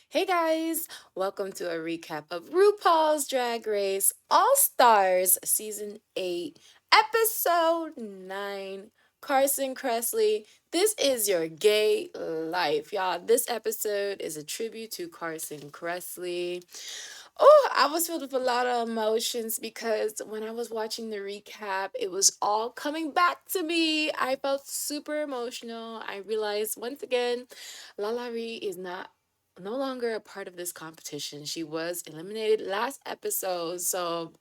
Hey guys, welcome to a recap of RuPaul's Drag Race All Stars Season 8, Episode 9. Carson Kressley, this is your gay life. Y'all, this episode is a tribute to Carson Kressley. Oh, I was filled with a lot of emotions because when I was watching the recap, it was all coming back to me. I felt super emotional. I realized once again, Lala Ree is no longer a part of this competition. She was eliminated last episode, so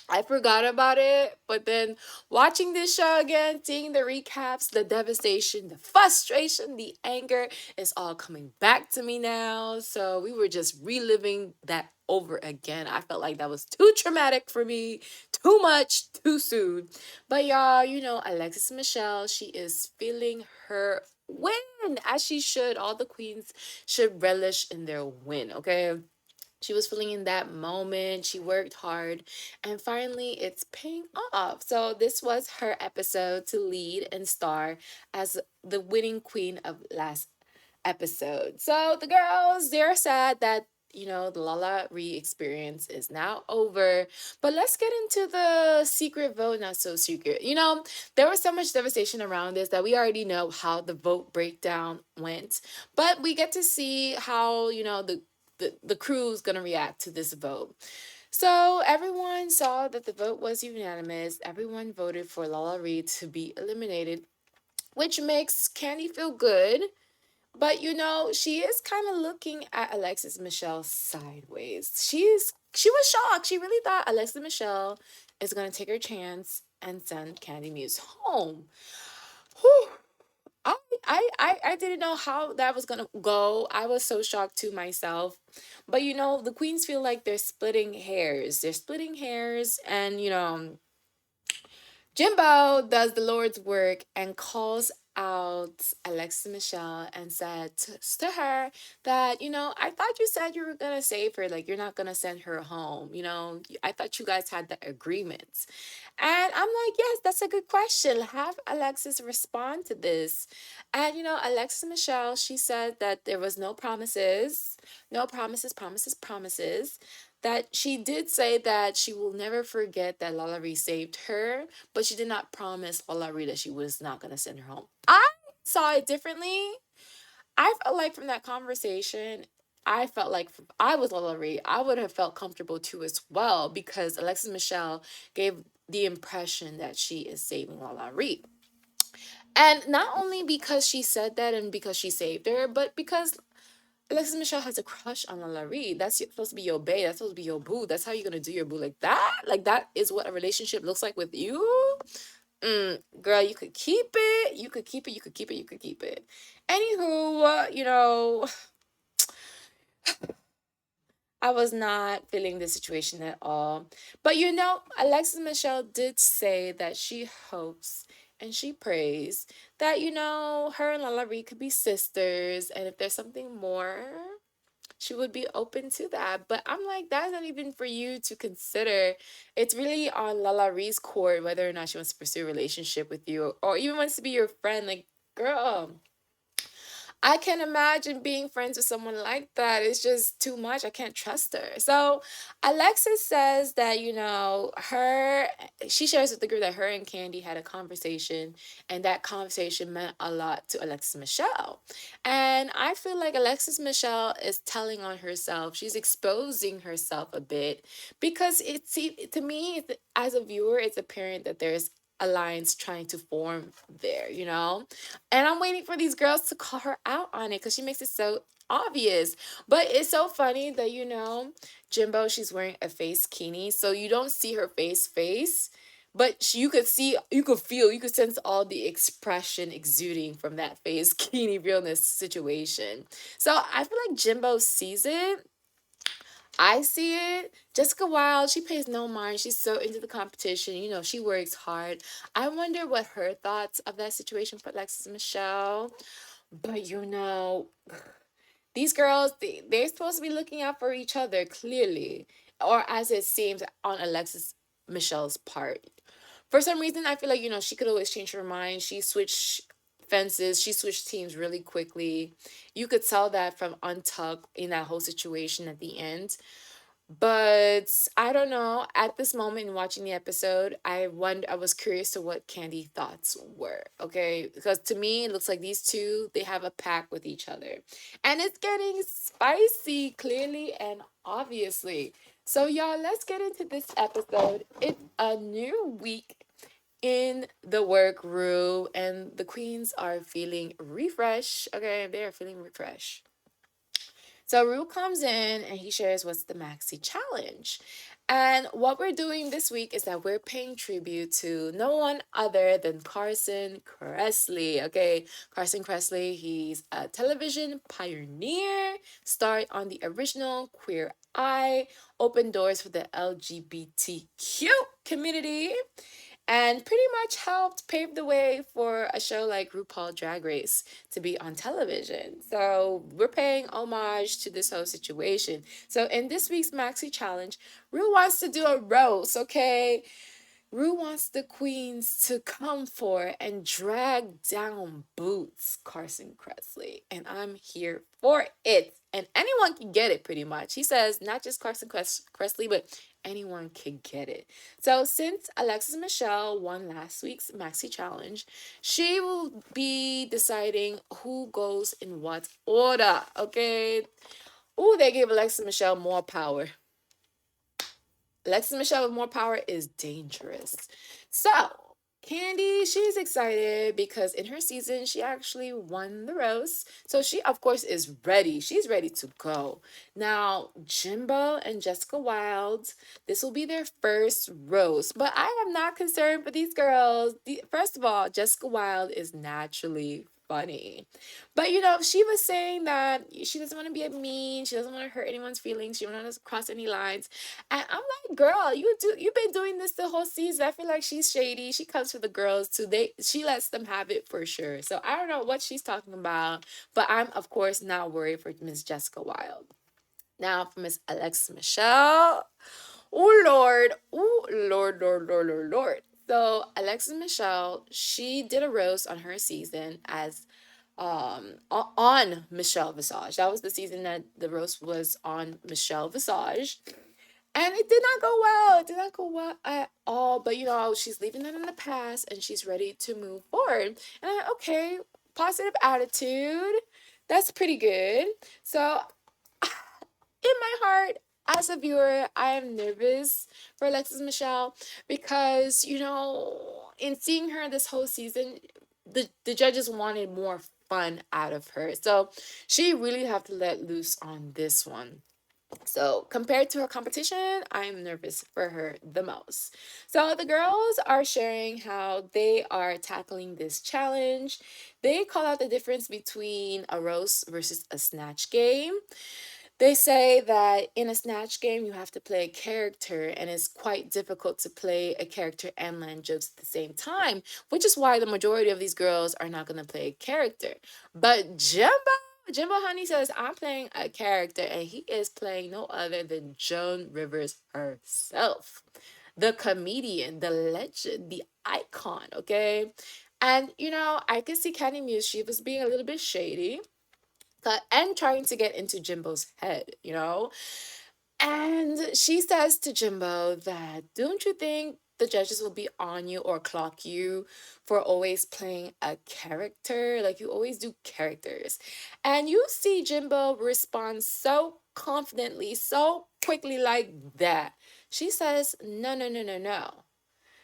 I forgot about it. But then watching this show again, seeing the recaps, the devastation, the frustration, the anger is all coming back to me now. So we were just reliving that over again. I felt like that was too traumatic for me, too much, too soon. But y'all, Alexis Michelle, she is feeling her win as she should. All the queens should relish in their win, okay? She was feeling in that moment. She worked hard, and finally, it's paying off. So, this was her episode to lead and star as the winning queen of last episode. So, the girls, they're sad that the Lala Ree experience is now over. But let's get into the secret vote, not so secret. There was so much devastation around this that we already know how the vote breakdown went. But we get to see how, the crew's gonna react to this vote. So everyone saw that the vote was unanimous. Everyone voted for Lala Ree to be eliminated, which makes Candy feel good. But she is kind of looking at Alexis Michelle sideways. She was shocked. She really thought Alexis Michelle is gonna take her chance and send Candy Muse home. Whew. I didn't know how that was gonna go. I was so shocked to myself. But the queens feel like they're splitting hairs. They're splitting hairs, and Jimbo does the Lord's work and calls out Alexis Michelle and said to her that, I thought you said you were going to save her. Like, you're not going to send her home. I thought you guys had that agreement. And I'm like, yes, that's a good question. Have Alexis respond to this. And, Alexis Michelle, she said that there was no promises, no promises, promises, promises. That she did say that she will never forget that Lala Ree saved her, but she did not promise Lala Ree that she was not going to send her home. I saw it differently. I felt like from that conversation, I felt like if I was Lala Ree, I would have felt comfortable too as well because Alexis Michelle gave the impression that she is saving Lala Ree. And not only because she said that and because she saved her, but because Alexis Michelle has a crush on Lala Ree. That's supposed to be your bae. That's supposed to be your boo. That's how you're gonna do your boo like that. Like that is what a relationship looks like with you. Girl, you could keep it. You could keep it. You could keep it. You could keep it. Anywho, I was not feeling the situation at all. But Alexis Michelle did say that she hopes and she prays that her and Lala Ree could be sisters, and if there's something more, she would be open to that. But I'm like, that's not even for you to consider. It's really on Lala Ree's court whether or not she wants to pursue a relationship with you or even wants to be your friend. Like, girl, I can't imagine being friends with someone like that. It's just too much. I can't trust her. So Alexis says that, she shares with the group that her and Candy had a conversation, and that conversation meant a lot to Alexis Michelle. And I feel like Alexis Michelle is telling on herself. She's exposing herself a bit because to me, as a viewer, it's apparent that there's alliance trying to form there, and I'm waiting for these girls to call her out on it because she makes it so obvious. But it's so funny that, Jimbo, she's wearing a face kini. So you don't see her face. But you could see, you could feel, you could sense all the expression exuding from that face kini realness situation. So I feel like Jimbo sees it. I see it. Jessica Wilde, she pays no mind. She's so into the competition. She works hard. I wonder what her thoughts of that situation for Alexis Michelle. But these girls, they're supposed to be looking out for each other, clearly. Or as it seems on Alexis Michelle's part. For some reason, I feel like, she could always change her mind. She switched fences. She switched teams really quickly. You could tell that from Untucked in that whole situation at the end. But I don't know. At this moment in watching the episode, I was curious to what Candy thoughts were. Okay, because to me it looks like these two they have a pact with each other, and it's getting spicy clearly and obviously. So y'all, let's get into this episode. It's a new week in the workroom, and the queens are feeling refresh. Okay, they are feeling refresh. So Rue comes in and he shares what's the Maxi Challenge. And what we're doing this week is that we're paying tribute to no one other than Carson Kressley. Okay, Carson Kressley, he's a television pioneer, starred on the original Queer Eye, opened doors for the LGBTQ community, and pretty much helped pave the way for a show like RuPaul Drag Race to be on television. So we're paying homage to this whole situation. So in this week's Maxi Challenge, Ru wants to do a roast, okay? Rue wants the queens to come for and drag down boots, Carson Kressley. And I'm here for it. And anyone can get it pretty much. He says not just Kressley, but anyone can get it. So since Alexis Michelle won last week's Maxi Challenge, she will be deciding who goes in what order. Okay. Ooh, they gave Alexis Michelle more power. Alexis Michelle with more power is dangerous. So, Candy, she's excited because in her season, she actually won the roast. So, she, of course, is ready. She's ready to go. Now, Jimbo and Jessica Wilde, this will be their first roast. But I am not concerned for these girls. First of all, Jessica Wilde is naturally funny. But she was saying that she doesn't want to be mean, she doesn't want to hurt anyone's feelings, she doesn't want to cross any lines. And I'm like, girl, you've been doing this the whole season. I feel like she's shady. She comes for the girls too. She lets them have it for sure. So I don't know what she's talking about, but I'm of course not worried for Miss Jessica Wilde. Now for Miss Alexa Michelle. Oh Lord. Oh Lord, Lord, Lord, Lord, Lord. So Alexis Michelle, she did a roast on her season as on Michelle Visage. That was the season that the roast was on Michelle Visage. And it did not go well. It did not go well at all. But she's leaving that in the past and she's ready to move forward. And okay, positive attitude. That's pretty good. So in my heart, as a viewer, I am nervous for Alexis Michelle because, in seeing her this whole season, the judges wanted more fun out of her. So she really have to let loose on this one. So compared to her competition, I'm nervous for her the most. So the girls are sharing how they are tackling this challenge. They call out the difference between a roast versus a snatch game. They say that in a snatch game, you have to play a character, and it's quite difficult to play a character and land jokes at the same time, which is why the majority of these girls are not going to play a character. But Jimbo Honey says, I'm playing a character, and he is playing no other than Joan Rivers herself. The comedian, the legend, the icon, okay? And, I could see Candy Muse, she was being a little bit shady and trying to get into Jimbo's head. And she says to Jimbo that, don't you think the judges will be on you or clock you for always playing a character? Like, you always do characters. And you see Jimbo respond so confidently, so quickly like that. She says, no, no, no, no, no.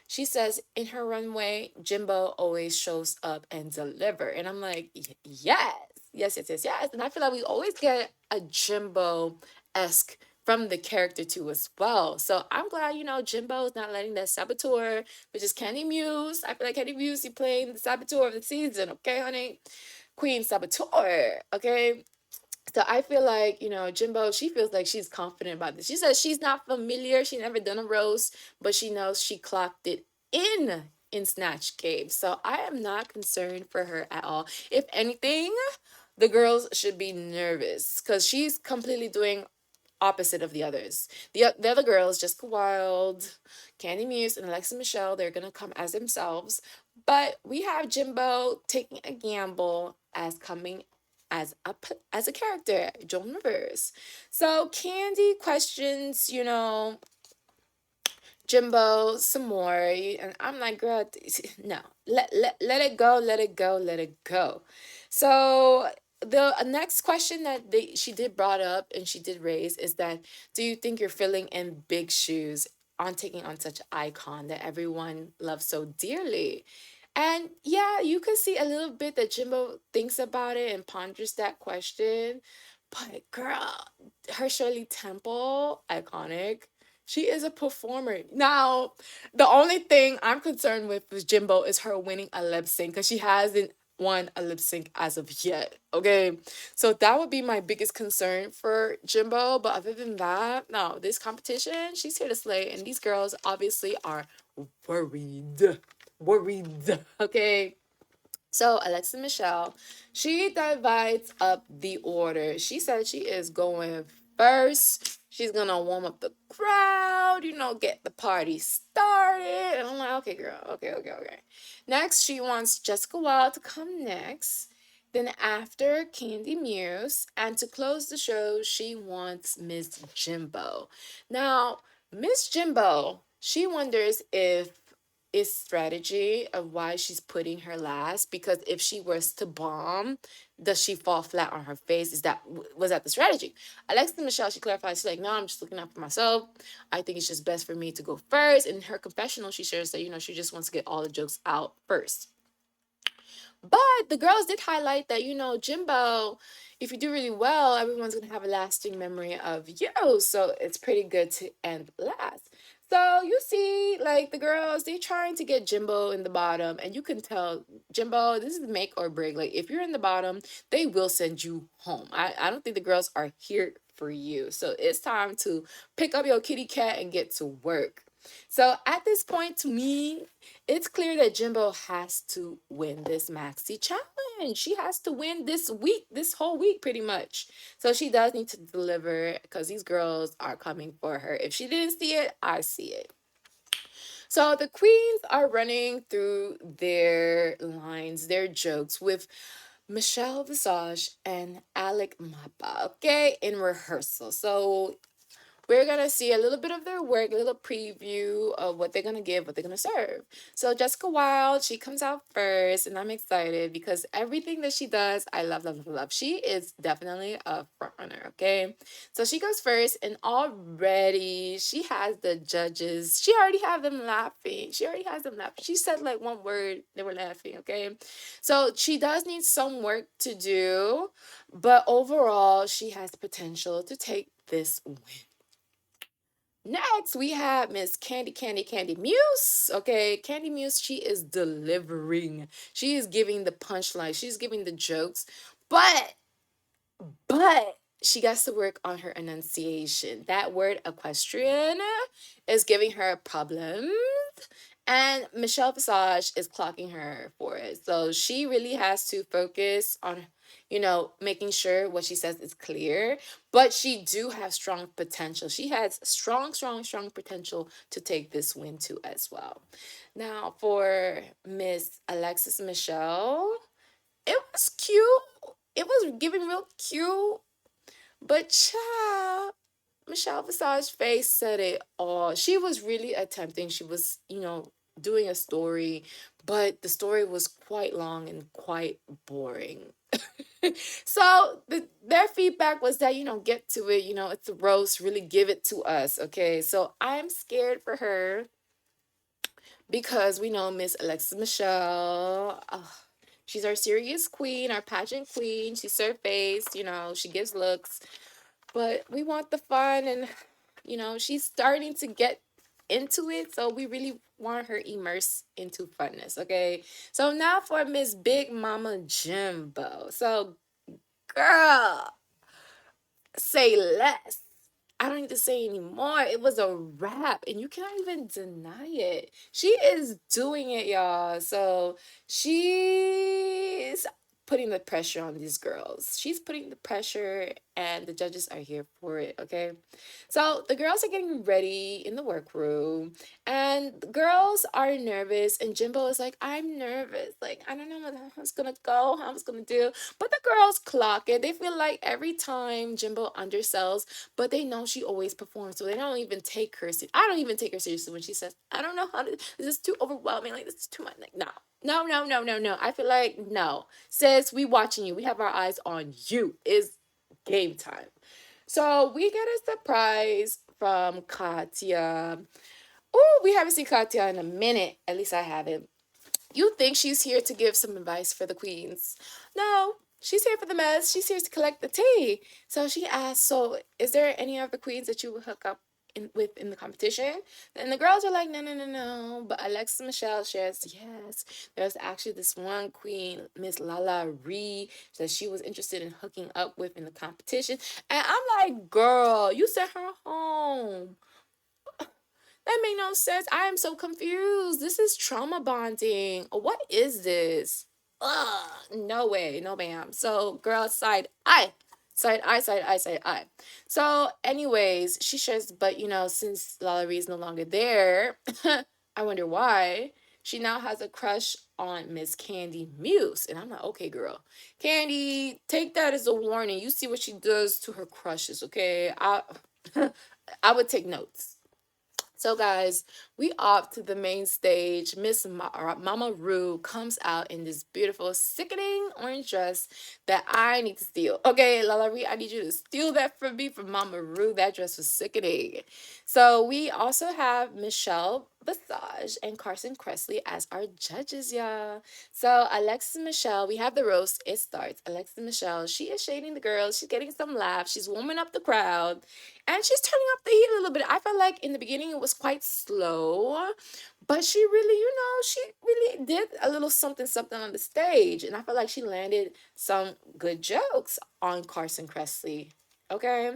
She says in her runway, Jimbo always shows up and deliver. And I'm like, yes, yes, yes, yes, yes. And I feel like we always get a Jimbo-esque from the character too as well. So I'm glad, Jimbo is not letting that saboteur, which is Candy Muse. I feel like Candy Muse, you playing the saboteur of the season, okay, honey? Queen saboteur, okay? So I feel like, Jimbo, she feels like she's confident about this. She says she's not familiar. She never done a roast, but she knows she clocked it in Snatch Game. So I am not concerned for her at all. If anything, the girls should be nervous because she's completely doing opposite of the others. The other girls, Jessica Wilde, Candy Muse, and Alexa Michelle, they're going to come as themselves. But we have Jimbo taking a gamble as coming as a character, Joan Rivers. So Candy questions, Jimbo some more, and I'm like, girl, no, let it go, let it go, let it go. So the next question that she did brought up and she did raise is that, do you think you're filling in big shoes on taking on such an icon that everyone loves so dearly? And yeah, you could see a little bit that Jimbo thinks about it and ponders that question. But girl, her Shirley Temple, iconic. She is a performer. Now, the only thing I'm concerned with Jimbo is her winning a lip sync because she hasn't won a lip sync as of yet. Okay. So that would be my biggest concern for Jimbo. But other than that, no, this competition, she's here to slay. And these girls obviously are worried. Worried. Okay. So Alexa Michelle, she divides up the order. She said she is going first. She's gonna warm up the crowd, get the party started. And I'm like, okay, girl, okay, okay, okay. Next, she wants Jessica Wilde to come next. Then after Candy Muse, and to close the show, she wants Miss Jimbo. Now, Miss Jimbo, she wonders if is strategy of why she's putting her last, because if she was to bomb, does she fall flat on her face? Was that the strategy? Alexa Michelle, she clarifies, she's like, no, I'm just looking out for myself. I think it's just best for me to go first. In her confessional, she shares that she just wants to get all the jokes out first. But the girls did highlight that, Jimbo, if you do really well, everyone's going to have a lasting memory of you. So it's pretty good to end last. So you see, like, the girls, they trying to get Jimbo in the bottom. And you can tell, Jimbo, this is make or break. Like, if you're in the bottom, they will send you home. I don't think the girls are here for you. So it's time to pick up your kitty cat and get to work. So at this point, to me, it's clear that Jimbo has to win this maxi challenge. She has to win this week, this whole week, pretty much. So she does need to deliver because these girls are coming for her. If she didn't see it, I see it. So the queens are running through their lines, their jokes with Michelle Visage and Alec Mapa, okay, in rehearsal. So we're going to see a little bit of their work, a little preview of what they're going to give, what they're going to serve. So Jessica Wilde, she comes out first, and I'm excited because everything that she does, I love, love, love, love. She is definitely a front runner, okay? So she goes first, and already she has the judges. She already have them laughing. She already has them laughing. She said like one word, they were laughing, okay? So she does need some work to do, but overall, she has the potential to take this win. Next, we have Miss Candy Muse. Okay, Candy Muse, she is delivering. She is giving the punchline. She's giving the jokes, but she gets to work on her enunciation. That word equestrian is giving her problems. And Michelle Visage is clocking her for it. So she really has to focus on, making sure what she says is clear. But she do have strong potential. She has strong, strong, strong potential to take this win too as well. Now for Miss Alexis Michelle, it was cute. It was giving real cute. But child, Michelle Visage's face said it all. She was really attempting. She was, doing a story, but the story was quite long and quite boring. So their feedback was that, get to it, it's a roast, really give it to us, okay? So I'm scared for her because we know Miss Alexis Michelle. She's our serious queen, our pageant queen. She's surfaced, she gives looks. But we want the fun, and she's starting to get into it, so we really want her immersed into funness, okay? So now for Miss Big Mama Jimbo. So girl, say less. I don't need to say anymore. It was a wrap, and you cannot even deny it. She is doing it, y'all. So she's putting the pressure on these girls. She's putting the pressure, and the judges are here for it, okay? So the girls are getting ready in the workroom, and the girls are nervous, and Jimbo is like, I'm nervous. Like, I don't know how it's gonna go, how it's gonna do. But the girls clock it. They feel like every time Jimbo undersells, but they know she always performs, so they don't even take her. I don't even take her seriously when she says, I don't know how to, this is too overwhelming. Like, this is too much. Like, no. No, no, no, no, no. I feel like, no. Sis, we watching you. We have our eyes on you. It's game time. So we get a surprise from Katya. Oh, we haven't seen Katya in a minute. At least I haven't. You think she's here to give some advice for the queens. No, she's here for the mess. She's here to collect the tea. So she asked, so is there any other queens that you would hook up with in the competition? And the girls are like, no, no, no, no. But Alexa Michelle shares, yes, there's actually this one queen, Miss Lala Ree, that she was interested in hooking up with in the competition. And I'm like, girl, you sent her home. That made no sense. I am so confused. This is trauma bonding. What is this? Ugh, no way, no ma'am. So, girl, side eye. Side eye, side eye, side eye. So, anyways, she shares, but since Lalaurie is no longer there, I wonder why. She now has a crush on Miss Candy Muse. And I'm like, okay, girl. Candy, take that as a warning. You see what she does to her crushes, okay? I would take notes. So, guys, we off to the main stage. Mama Rue comes out in this beautiful, sickening orange dress that I need to steal. Okay, Lala Ree, I need you to steal that from me from Mama Rue. That dress was sickening. So, we also have Michelle Visage and Carson Kressley as our judges, y'all. So, Alexis Michelle, we have the roast. It starts. Alexis Michelle, she is shading the girls. She's getting some laughs. She's warming up the crowd. And she's turning up the heat a little bit. I felt like in the beginning it was quite slow, but she really, she really did a little something, something on the stage. And I felt like she landed some good jokes on Carson Kressley. Okay.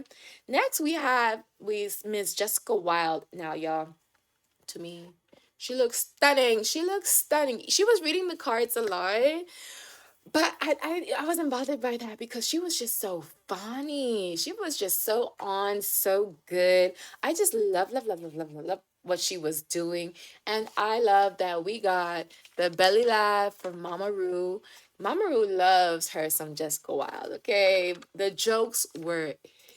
Next we have Miss Jessica Wilde. Now, y'all, to me, she looks stunning. She looks stunning. She was reading the cards a lot, but I wasn't bothered by that because she was just so funny. She was just so on, so good. I just love what she was doing. And I love that we got the belly laugh from Mama Roo. Mama Roo loves her some Jessica Wilde, okay? The jokes were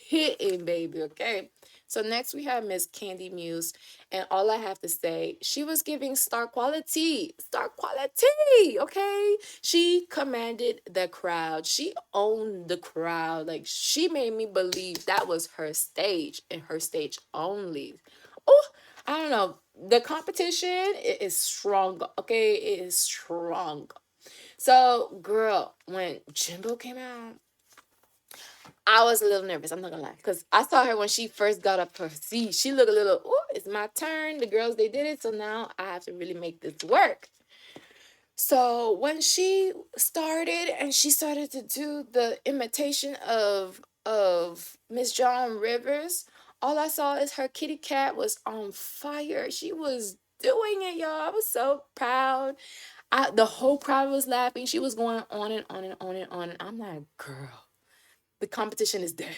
hitting, baby, okay? So next we have Miss Candy Muse. And all I have to say, she was giving star quality. Star quality, okay? She commanded the crowd. She owned the crowd. Like, she made me believe that was her stage and her stage only. Oh, I don't know. The competition is strong, okay? It is strong. So, girl, when Jimbo came out, I was a little nervous. I'm not gonna lie, because I saw her when she first got up her seat. She looked a little, oh, it's my turn. The girls, they did it, so now I have to really make this work. So when she started and she started to do the imitation of Miss John Rivers, all I saw is her kitty cat was on fire. She was doing it, y'all. I was so proud. The whole crowd was laughing. She was going on and on and on and on. And I'm like, girl, the competition is dead.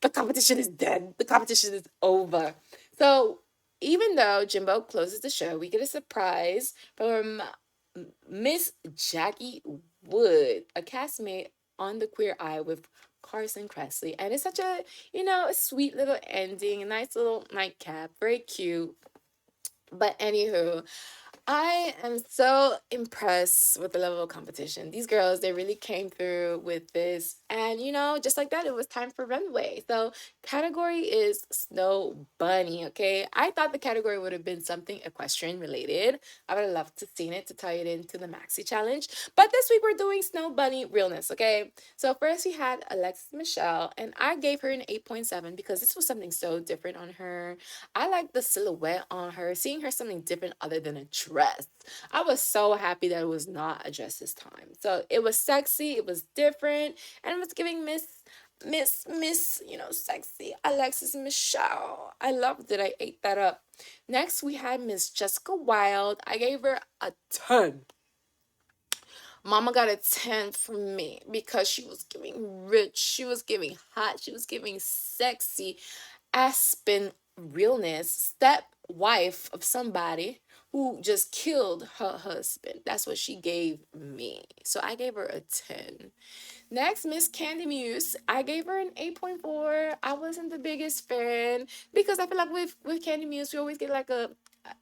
The competition is dead. The competition is over. So even though Jimbo closes the show, we get a surprise from Miss Jackie Wood, a castmate on the Queer Eye with Carson Kressley. And it's such a sweet little ending, a nice little nightcap, very cute. But anywho, I am so impressed with the level of competition. These girls, they really came through with this. And, just like that, it was time for runway. So, category is Snow Bunny, okay? I thought the category would have been something equestrian related. I would have loved to seen it to tie it into the Maxi Challenge. But this week, we're doing Snow Bunny realness, okay? So, first we had Alexis Michelle, and I gave her an 8.7 because this was something so different on her. I like the silhouette on her, seeing her something different other than a dress. I was so happy that it was not a dress this time. So it was sexy, it was different, and it was giving Miss, sexy Alexis Michelle. I loved it. I ate that up. Next, we had Miss Jessica Wilde. I gave her a 10. Mama got a 10 from me because she was giving rich, she was giving hot, she was giving sexy, Aspen realness, step wife of somebody who just killed her husband. That's what she gave me. So I gave her a 10. Next, Miss Candy Muse. I gave her an 8.4. I wasn't the biggest fan because I feel like with Candy Muse, we always get like a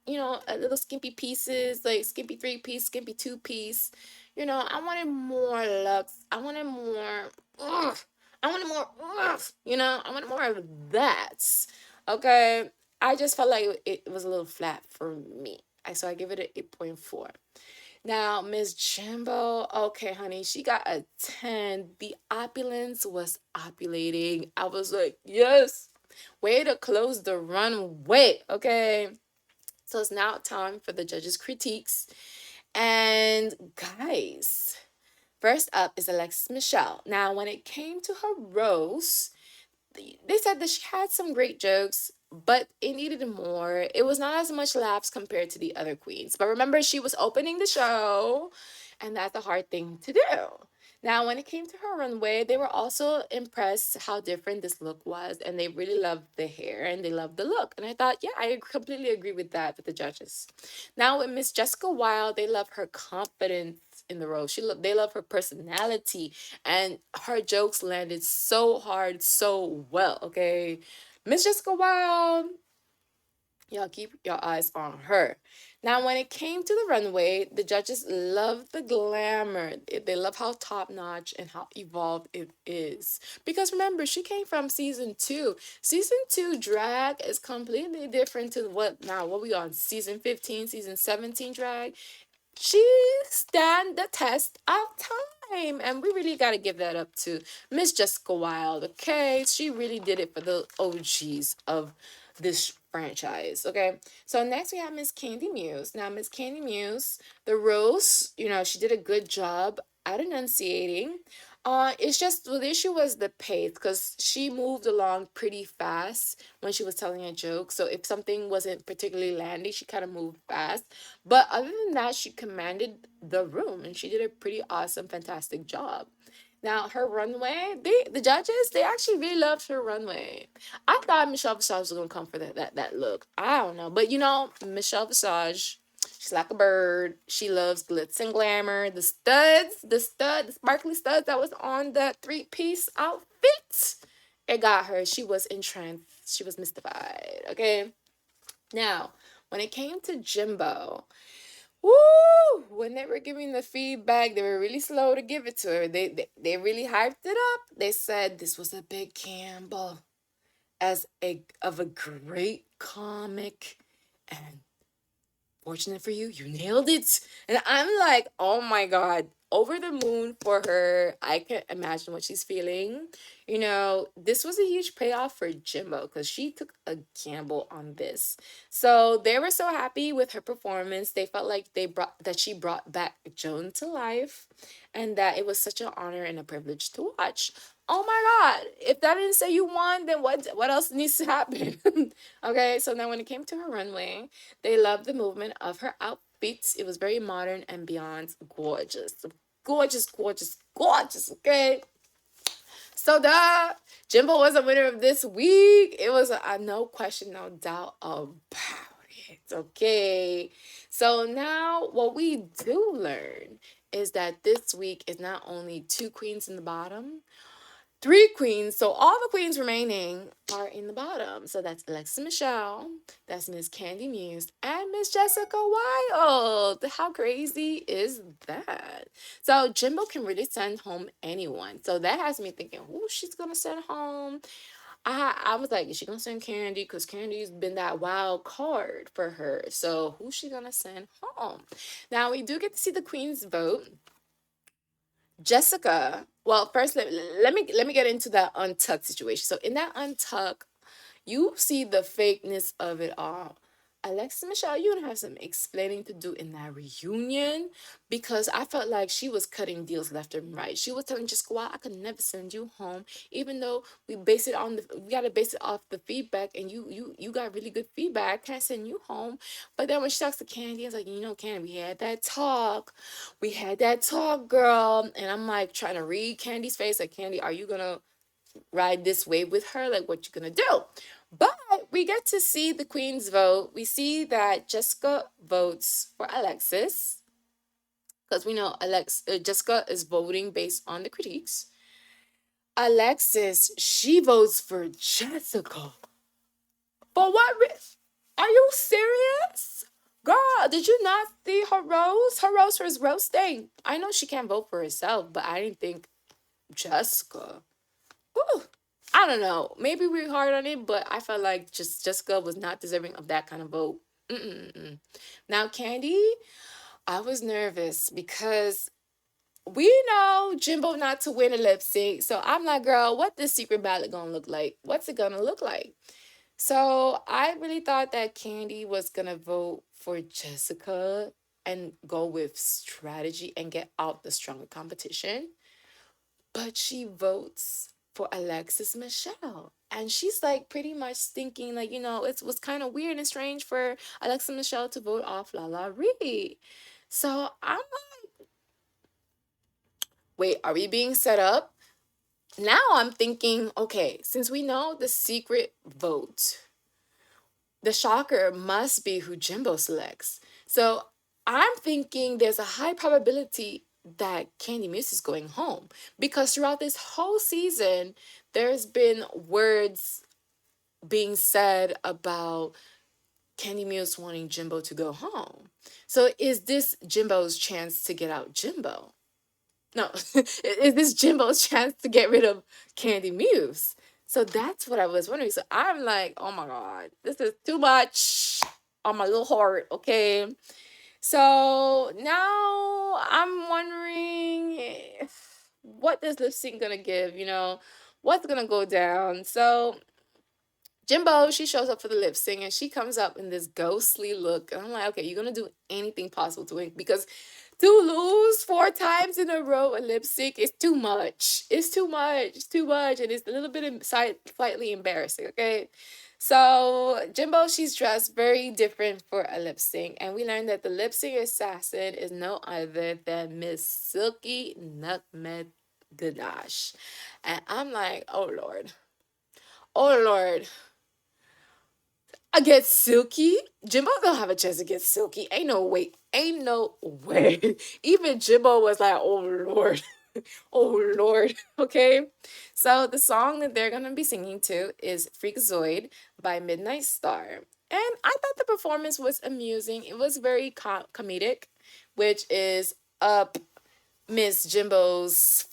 little skimpy pieces, like skimpy 3-piece, skimpy 2-piece. I wanted more lux. I wanted more. Ugh, I wanted more. Ugh, I wanted more of that. Okay. I just felt like it was a little flat for me. So I give it an 8.4. Now, Miss Jimbo, okay, honey, she got a 10. The opulence was opulating. I was like, yes, way to close the runway, okay? So it's now time for the judges' critiques. And guys, first up is Alexis Michelle. Now, when it came to her roast, they said that she had some great jokes, but it needed more. It was not as much laughs compared to the other queens. But remember, she was opening the show, and that's a hard thing to do. Now, when it came to her runway, they were also impressed how different this look was, and they really loved the hair and they loved the look. And I thought, yeah, I completely agree with that with the judges. Now, with Miss Jessica Wilde, they love her confidence in the role. They love her personality, and her jokes landed so hard, so well. Okay, Miss Jessica Wilde, y'all keep your eyes on her. Now, when it came to the runway, the judges love the glamour. They love how top notch and how evolved it is. Because remember, she came from season 2. Season 2 drag is completely different to what we on season 15, season 17 drag. She stand the test of time, and we really got to give that up to Miss Jessica Wilde. Okay, she really did it for the OGs of this franchise. Okay, so next we have Miss Candy Muse. Now, Miss Candy Muse, the roast, she did a good job at enunciating. It's just, well, the issue was the pace, because she moved along pretty fast when she was telling a joke. So if something wasn't particularly landing, she kind of moved fast. But other than that, she commanded the room, and she did a pretty awesome, fantastic job. Now, her runway, the judges, they actually really loved her runway. I thought Michelle Visage was gonna come for that look. I don't know, but Michelle Visage, she's like a bird. She loves glitz and glamour. The sparkly studs that was on that 3-piece outfit, it got her. She was entranced. She was mystified. Okay. Now, when it came to Jimbo, woo! When they were giving the feedback, they were really slow to give it to her. They really hyped it up. They said this was a big gamble as a great comic, and fortunate for you, you nailed it. And I'm like, oh my God, over the moon for her. I can't imagine what she's feeling. This was a huge payoff for Jimbo because she took a gamble on this. So they were so happy with her performance. They felt like she brought back Joan to life, and that it was such an honor and a privilege to watch. Oh my God. If that didn't say you won, then what else needs to happen? Okay, so now when it came to her runway, they loved the movement of her outfits. It was very modern and beyond gorgeous. Gorgeous, gorgeous, gorgeous, okay? So Jimbo was a winner of this week. It was a no question, no doubt about it. Okay. So now what we do learn is that this week is not only 2 queens in the bottom, 3 queens. So all the queens remaining are in the bottom. So that's Alexa Michelle, that's Miss Candy Muse, and Miss Jessica Wilde. How crazy is that? So Jimbo can really send home anyone. So that has me thinking, who she's gonna send home? I was like, is she gonna send Candy? Because Candy's been that wild card for her. So who's she gonna send home? Now we do get to see the queens vote. Jessica, well, first let me get into that untucked situation. So in that untuck, you see the fakeness of it all. Alexis Michelle, you're gonna have some explaining to do in that reunion, because I felt like she was cutting deals left and right. She was telling Jessica, "Well, I could never send you home, even though we gotta base it off the feedback, and you got really good feedback. I can't send you home." But then when she talks to Candy, it's like, Candy, we had that talk, girl, and I'm like trying to read Candy's face, like, Candy, are you gonna ride this wave with her? Like, what you gonna do? But we get to see the queen's vote. We see that Jessica votes for Alexis, because we know Jessica is voting based on the critiques. Alexis, she votes for Jessica. For what are you serious? Girl, did you not see her rose? Her rose was roasting. I know she can't vote for herself, but I didn't think Jessica. Whew. I don't know. Maybe we're hard on it, but I felt like just Jessica was not deserving of that kind of vote. Mm-mm-mm. Now, Candy, I was nervous because we know Jimbo not to win a lip sync. So I'm like, girl, what this secret ballot gonna look like? What's it gonna look like? So I really thought that Candy was gonna vote for Jessica and go with strategy and get out the stronger competition. But she votes for Alexis Michelle. And she's like pretty much thinking, like, it was kind of weird and strange for Alexis Michelle to vote off Lala Ree. So I'm like, wait, are we being set up? Now I'm thinking, okay, since we know the secret vote, the shocker must be who Jimbo selects. So I'm thinking there's a high probability that Candy Muse is going home, because throughout this whole season, there's been words being said about Candy Muse wanting Jimbo to go home. So is this Jimbo's chance to get out Jimbo? No, is this Jimbo's chance to get rid of Candy Muse? So that's what I was wondering. So I'm like, oh my God, this is too much on my little heart, okay? So now I'm wondering, what this lip sync gonna give, what's gonna go down? So Jimbo, she shows up for the lip sync and she comes up in this ghostly look. And I'm like, okay, you're gonna do anything possible to win, because to lose 4 times in a row a lip sync is too much. It's too much, too much, and it's a little bit slightly embarrassing. Okay, so Jimbo, she's dressed very different for a lip sync, and we learned that the lip sync assassin is no other than Miss Silky Nutmeg Ganache, and I'm like, oh Lord. Against Silky, Jimbo don't have a chance against Silky. Ain't no way. Ain't no way. Even Jimbo was like, oh Lord. Oh Lord. Okay. So the song that they're gonna be singing to is Freakazoid by Midnight Star. And I thought the performance was amusing. It was very comedic, which is up Miss Jimbo's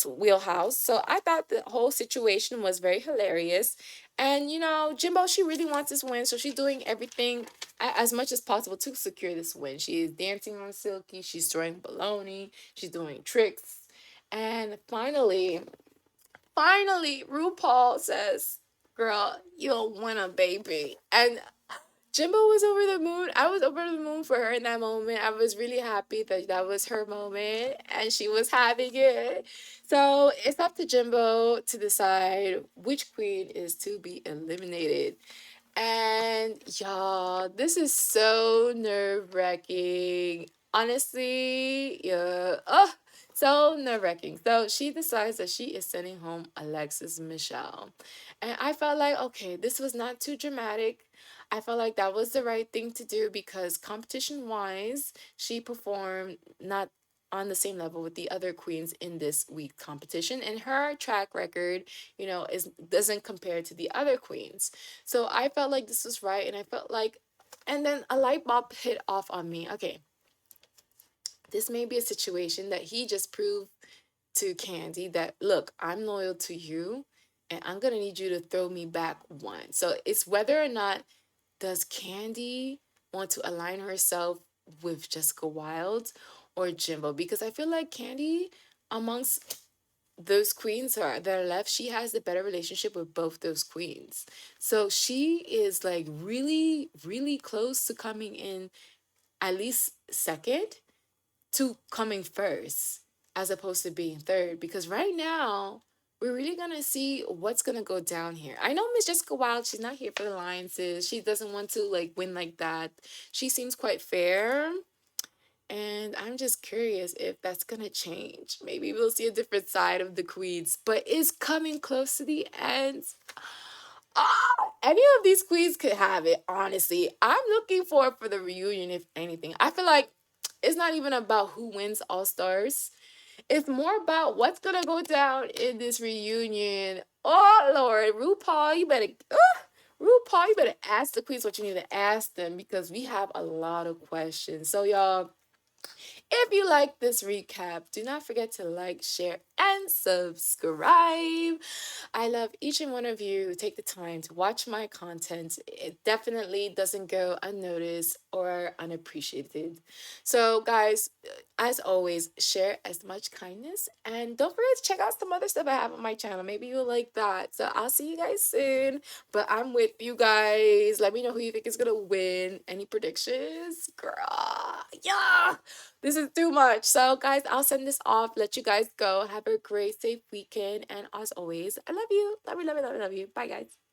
wheelhouse. So I thought the whole situation was very hilarious. And Jimbo, she really wants this win, so she's doing everything as much as possible to secure this win. She is dancing on Silky, she's throwing baloney, she's doing tricks. And finally, RuPaul says, "Girl, you'll win a baby." And Jimbo was over the moon. I was over the moon for her in that moment. I was really happy that that was her moment and she was having it. So it's up to Jimbo to decide which queen is to be eliminated. And y'all, this is so nerve-wracking. Honestly, yeah. Oh, so nerve-wracking. So she decides that she is sending home Alexis Michelle. And I felt like, okay, this was not too dramatic. I felt like that was the right thing to do, because competition-wise, she performed not on the same level with the other queens in this week competition, and her track record, is doesn't compare to the other queens. So I felt like this was right, and I felt like, and then a light bulb hit off on me. Okay, this may be a situation that he just proved to Candy that, look, I'm loyal to you, and I'm gonna need you to throw me back one. So it's whether or not does Candy want to align herself with Jessica Wilde or Jimbo, because I feel like Candy, amongst those queens are that are left, she has the better relationship with both those queens. So she is like really, really close to coming in at least second to coming first as opposed to being third. Because right now, we're really gonna see what's gonna go down here. I know Miss Jessica Wilde, she's not here for the alliances. She doesn't want to like win like that. She seems quite fair. And I'm just curious if that's gonna change. Maybe we'll see a different side of the queens, but it's coming close to the end. Any of these queens could have it, honestly. I'm looking forward for the reunion, if anything. I feel like it's not even about who wins All Stars. It's more about what's gonna go down in this reunion. Oh Lord, RuPaul, you better ask the queens what you need to ask them because we have a lot of questions. So y'all, if you like this recap, do not forget to like, share, and subscribe. I love each and one of you who take the time to watch my content. It definitely doesn't go unnoticed or unappreciated. So, guys, as always, share as much kindness and don't forget to check out some other stuff I have on my channel. Maybe you'll like that. So, I'll see you guys soon. But I'm with you guys. Let me know who you think is going to win. Any predictions? Girl, yeah. This is too much. So, guys, I'll send this off. Let you guys go. Have a great, safe weekend. And as always, I love you. Love you, love you, love you, love you. Bye, guys.